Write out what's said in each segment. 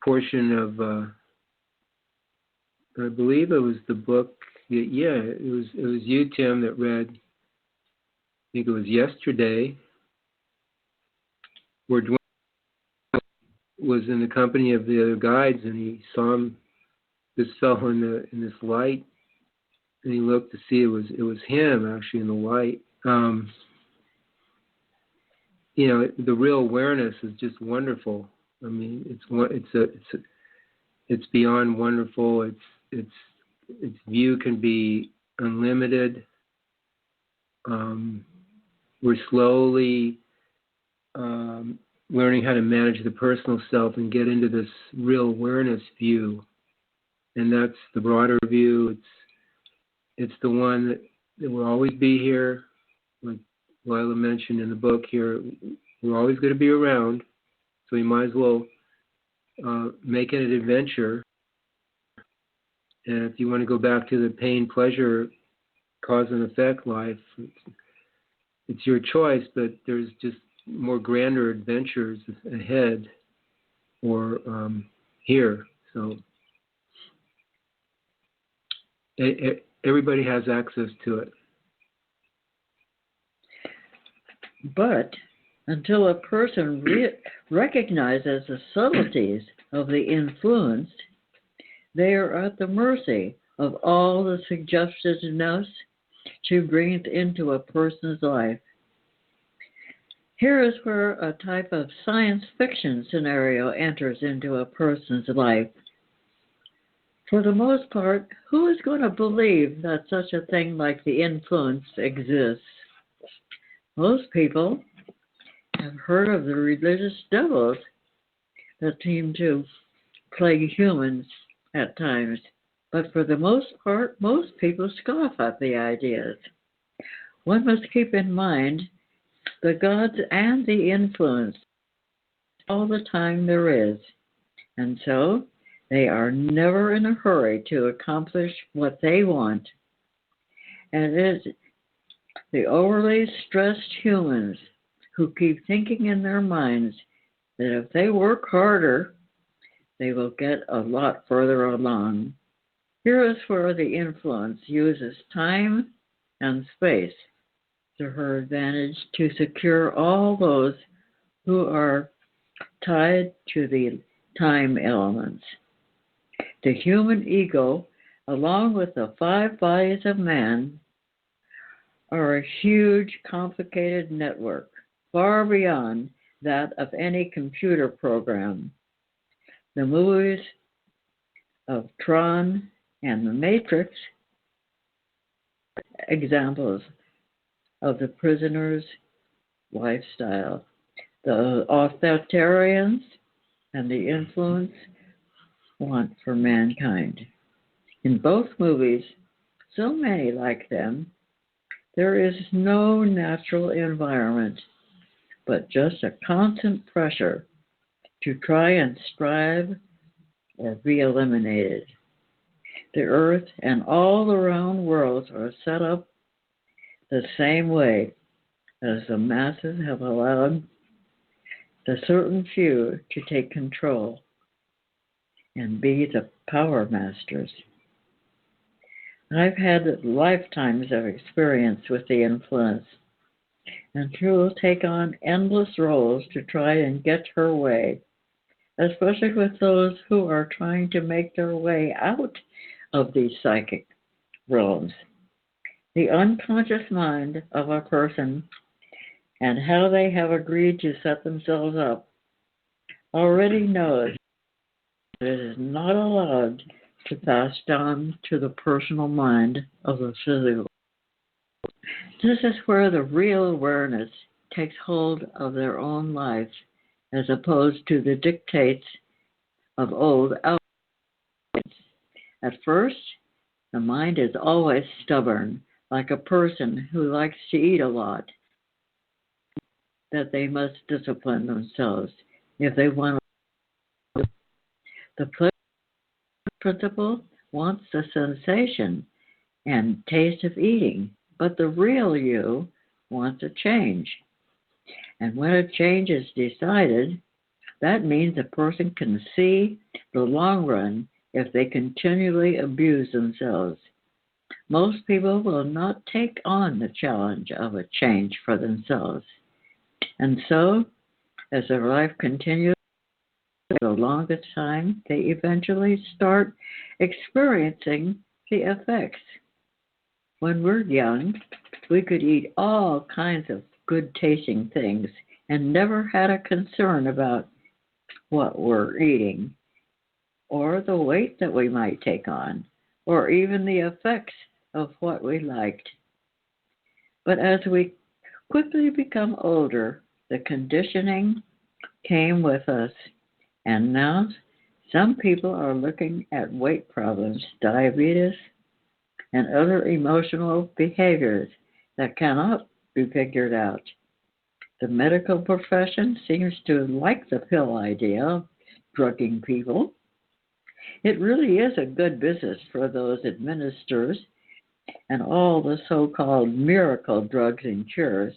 portion of, I believe it was the book. Yeah, it was you, Tim, that read. I think it was yesterday, where Dwayne was in the company of the other guides, and he saw this fellow in this light, and he looked to see it was him actually in the light. The real awareness is just wonderful. I mean, it's beyond wonderful. Its view can be unlimited. We're slowly learning how to manage the personal self and get into this real awareness view, and that's the broader view. It's the one that will always be here, like Lila mentioned in the book here. We're always going to be around, so we might as well make it an adventure. And if you want to go back to the pain, pleasure, cause and effect life, it's your choice, but there's just more grander adventures ahead or here. So everybody has access to it. But until a person recognizes the subtleties of the influenced, they are at the mercy of all the suggestiveness to bring it into a person's life. Here is where a type of science fiction scenario enters into a person's life. For the most part, who is going to believe that such a thing like the influence exists? Most people have heard of the religious devils that seem to plague humans at times, but for the most part, most people scoff at the ideas. One must keep in mind the gods and the influence all the time there is, and so they are never in a hurry to accomplish what they want. And it is the overly stressed humans who keep thinking in their minds that if they work harder, they will get a lot further along. Here is where the influence uses time and space to her advantage to secure all those who are tied to the time elements. The human ego, along with the 5 bodies of man, are a huge, complicated network, far beyond that of any computer program. The movies of Tron and The Matrix, examples of the prisoner's lifestyle. The authoritarians and the influence want for mankind. In both movies, so many like them, there is no natural environment, but just a constant pressure to try and strive or be eliminated. The earth and all the round worlds are set up the same way, as the masses have allowed the certain few to take control and be the power masters. I've had lifetimes of experience with the influence, and she will take on endless roles to try and get her way, especially with those who are trying to make their way out of these psychic realms. The unconscious mind of a person and how they have agreed to set themselves up already knows that it is not allowed to pass down to the personal mind of the physical. This is where the real awareness takes hold of their own life, as opposed to the dictates of old outlines. At first, the mind is always stubborn, like a person who likes to eat a lot, that they must discipline themselves if they want to. The pleasure principle wants the sensation and taste of eating, but the real you wants a change. And when a change is decided, That means a person can see the long run if they continually abuse themselves. Most people will not take on the challenge of a change for themselves. And so, as their life continues, for the longest time, they eventually start experiencing the effects. When we're young, we could eat all kinds of good tasting things and never had a concern about what we're eating, or the weight that we might take on, or even the effects of what we liked. But as we quickly become older, the conditioning came with us, and now some people are looking at weight problems, diabetes, and other emotional behaviors that cannot be figured out. The medical profession seems to like the pill idea of drugging people. It really is a good business for those administrators and all the so-called miracle drugs and cures.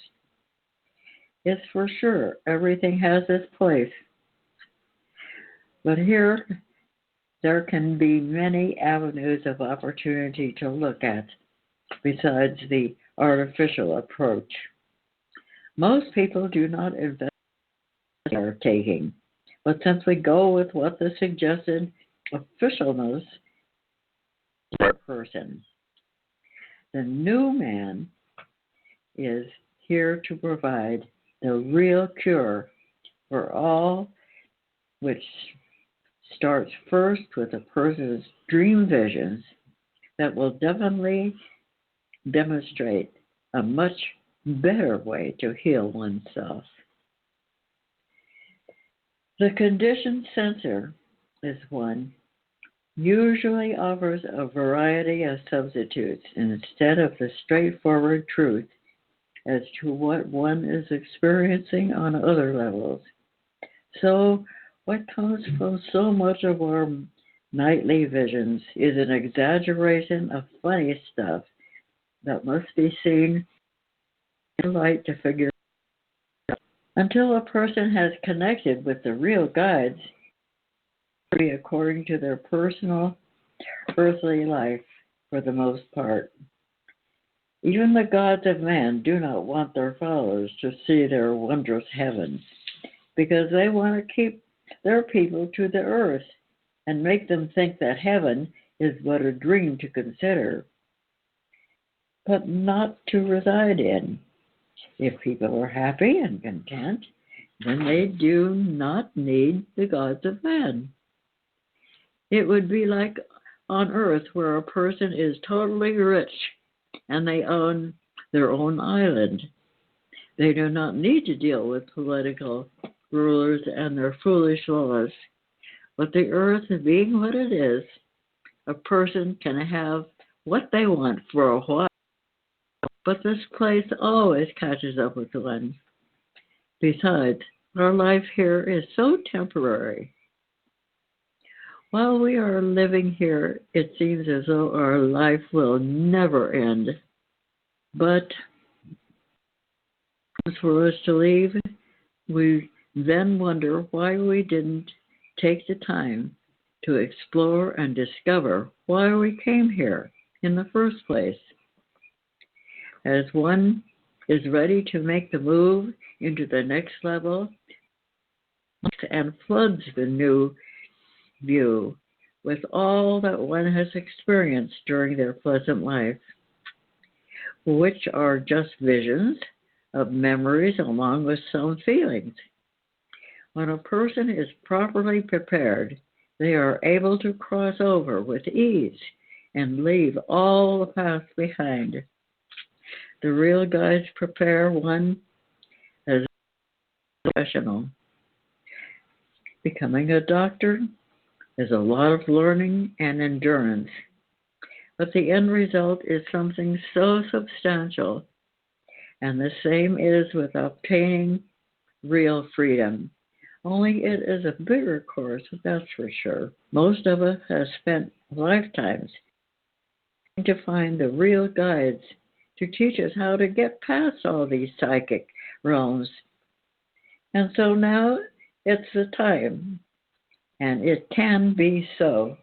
It's for sure everything has its place. But here, there can be many avenues of opportunity to look at besides the artificial approach. Most people do not invest in what they are taking, but simply go with what the suggested officialness of their person. The new man is here to provide the real cure for all, which starts first with a person's dream visions that will definitely demonstrate a much better way to heal oneself. The conditioned sensor is one usually offers a variety of substitutes instead of the straightforward truth as to what one is experiencing on other levels. So, what comes from so much of our nightly visions is an exaggeration of funny stuff that must be seen in light to figure out. Until a person has connected with the real guides, according to their personal earthly life for the most part. Even the gods of man do not want their followers to see their wondrous heavens, because they want to keep their people to the earth and make them think that heaven is but a dream to consider, but not to reside in. If people are happy and content, then they do not need the gods of man. It would be like on earth where a person is totally rich and they own their own island. They do not need to deal with political rulers and their foolish laws. But the earth being what it is, a person can have what they want for a while, but this place always catches up with one. Besides, our life here is so temporary. While we are living here, it seems as though our life will never end. But for us to leave, we then wonder why we didn't take the time to explore and discover why we came here in the first place. As one is ready to make the move into the next level and floods the new view with all that one has experienced during their pleasant life, which are just visions of memories along with some feelings. When a person is properly prepared, they are able to cross over with ease and leave all the past behind. The real guides prepare one as a professional. Becoming a doctor is a lot of learning and endurance, but the end result is something so substantial, and the same is with obtaining real freedom. Only it is a bigger course, that's for sure. Most of us have spent lifetimes trying to find the real guides to teach us how to get past all these psychic realms. And so now It's the time, and it can be so.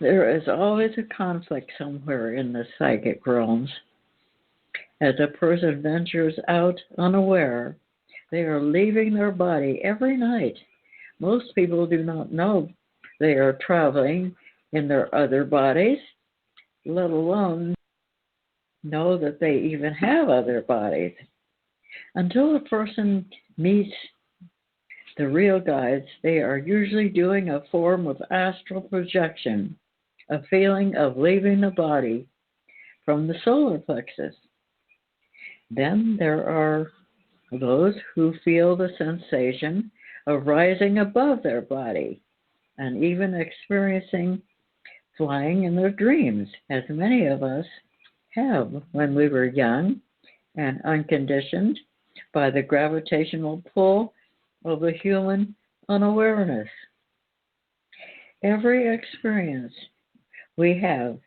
There is always a conflict somewhere in the psychic realms. As a person ventures out unaware, they are leaving their body every night. Most people do not know they are traveling in their other bodies, let alone know that they even have other bodies. Until a person meets the real guides, they are usually doing a form of astral projection, a feeling of leaving the body from the solar plexus. Then there are those who feel the sensation of rising above their body and even experiencing flying in their dreams, as many of us have when we were young and unconditioned by the gravitational pull of the human unawareness. Every experience we have,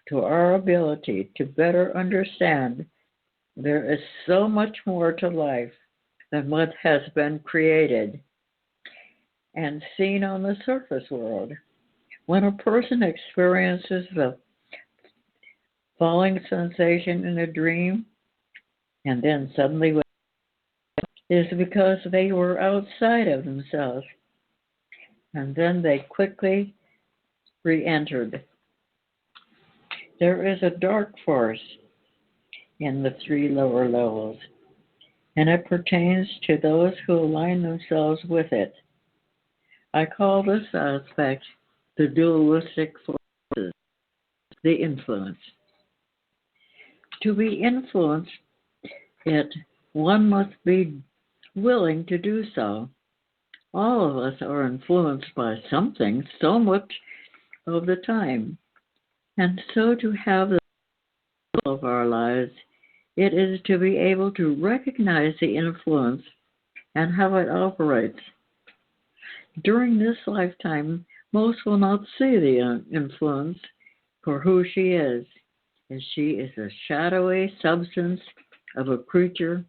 to our ability to better understand, there is so much more to life than what has been created and seen on the surface world. When a person experiences the falling sensation in a dream and then suddenly is because they were outside of themselves, and then they quickly re-entered. There is a dark force in the three lower levels, and it pertains to those who align themselves with it. I call this aspect the dualistic forces, the influence. To be influenced it, one must be willing to do so. All of us are influenced by something so much of the time, and so to have the goal of our lives, it is to be able to recognize the influence and how it operates. During this lifetime, most will not see the influence for who she is, and she is a shadowy substance of a creature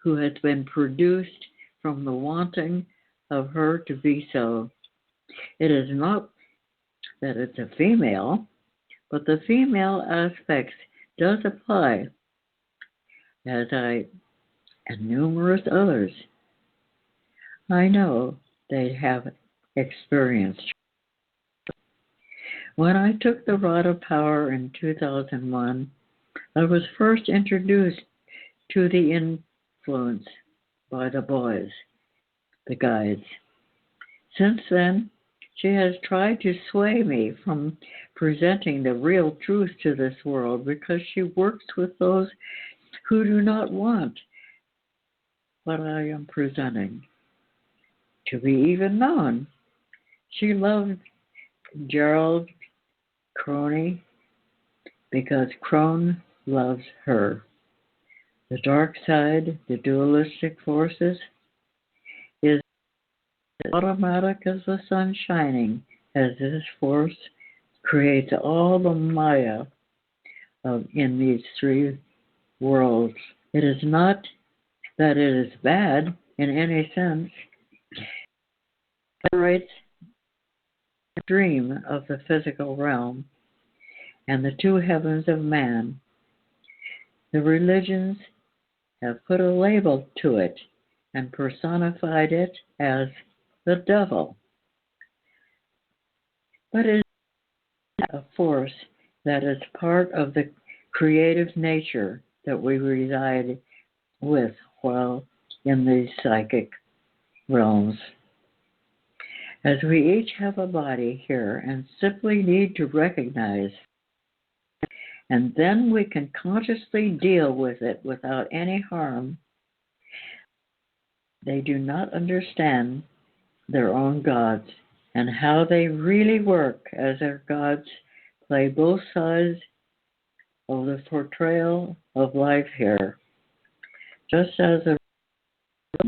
who has been produced from the wanting of her to be so. It is not that it's a female, but the female aspects does apply, as I and numerous others I know they have experienced. When I took the Rod of Power in 2001, I was first introduced to the influence by the boys, the guides. Since then, she has tried to sway me from presenting the real truth to this world because she works with those who do not want what I am presenting to be even known. She loved Gerald Crony because Crone loves her. The dark side, the dualistic forces, is automatic as the sun shining, as this force creates all the Maya in these three worlds. It is not that it is bad in any sense. It operates the dream of the physical realm and the two heavens of man. The religions have put a label to it and personified it as the devil. But it is a force that is part of the creative nature that we reside with while in these psychic realms. As we each have a body here and simply need to recognize, and then we can consciously deal with it without any harm. They do not understand their own gods and how they really work, as their gods play both sides of the portrayal of life here. Just as the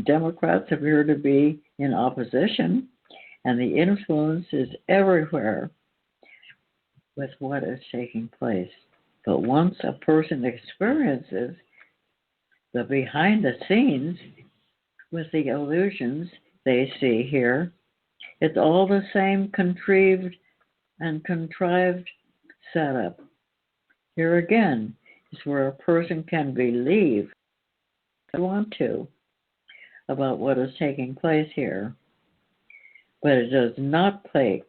Democrats appear to be in opposition, and the influence is everywhere with what is taking place. But once a person experiences the behind the scenes with the illusions they see here. It's all the same contrived and contrived setup. Here again is where a person can believe they want to about what is taking place here. But it does not make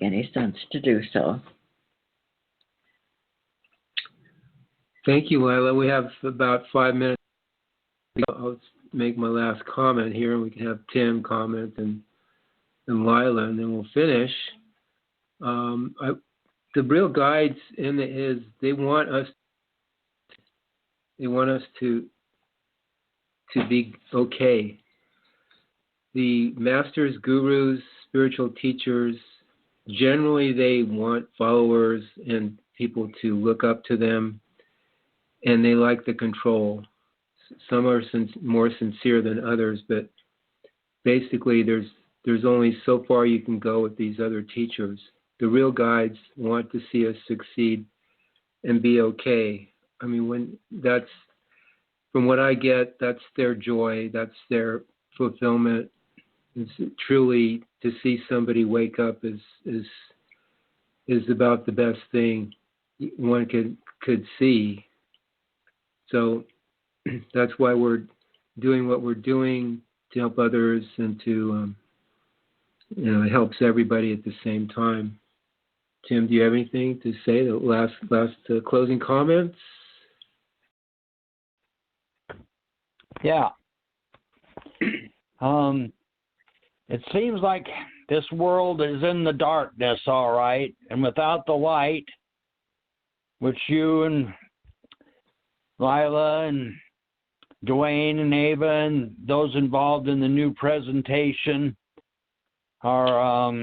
any sense to do so. Thank you, Lila. We have about 5 minutes. I'll make my last comment here, and we can have Tim comment and Lila, and then we'll finish. The real guides they want us to be okay. The masters, gurus, spiritual teachers, generally they want followers and people to look up to them, and they like the control. Some are more sincere than others, but basically there's only so far you can go with these other teachers. The real guides want to see us succeed and be okay. I mean, from what I get, that's their joy, that's their fulfillment. It's truly to see somebody wake up is about the best thing one could see. So that's why we're doing what we're doing, to help others and to it helps everybody at the same time. Tim, do you have anything to say? The last closing comments? Yeah. It seems like this world is in the darkness, all right, and without the light, which you and Lila and Dwayne and Ava and those involved in the new presentation are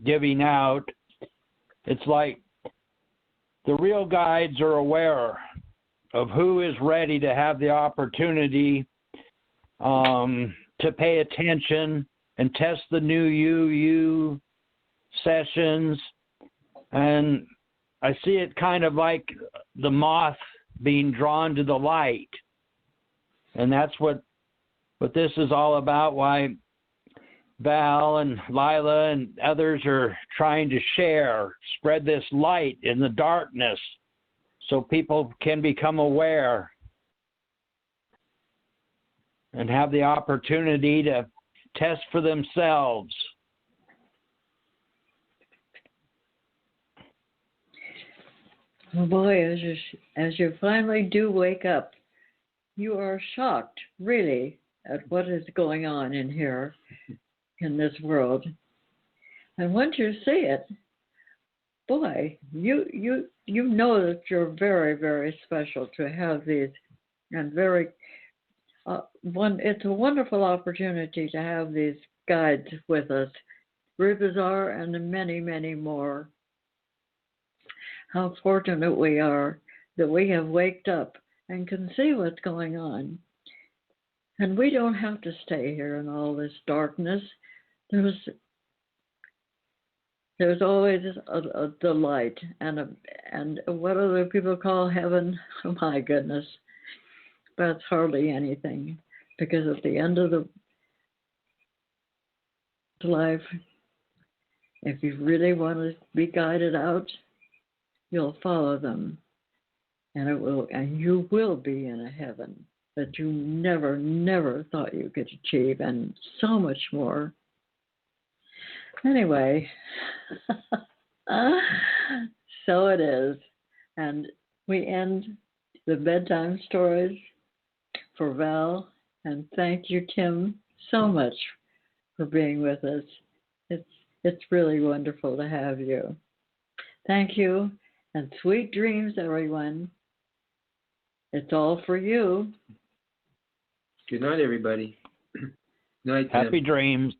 giving out, it's like the real guides are aware of who is ready to have the opportunity to pay attention and test the new you sessions. And I see it kind of like the moth being drawn to the light. And that's what this is all about, why Val and Lila and others are trying to spread this light in the darkness so people can become aware and have the opportunity to test for themselves. Oh boy, as you finally do wake up, you are shocked, really, at what is going on in here, in this world. And once you see it, boy, you know that you're very, very special to have these, and very it's a wonderful opportunity to have these guides with us, Rubazar and many, many more. How fortunate we are that we have waked up and can see what's going on. And we don't have to stay here in all this darkness. There's always a delight and what other people call heaven. Oh my goodness, that's hardly anything, because at the end of the life, if you really want to be guided out, you'll follow them, and you will be in a heaven that you never thought you could achieve, and so much more. Anyway, so it is. And we end the bedtime stories for Val, and thank you, Tim, so much for being with us. It's really wonderful to have you. Thank you, and sweet dreams, everyone. It's all for you. Good night, everybody. Night, Tim. Happy dreams.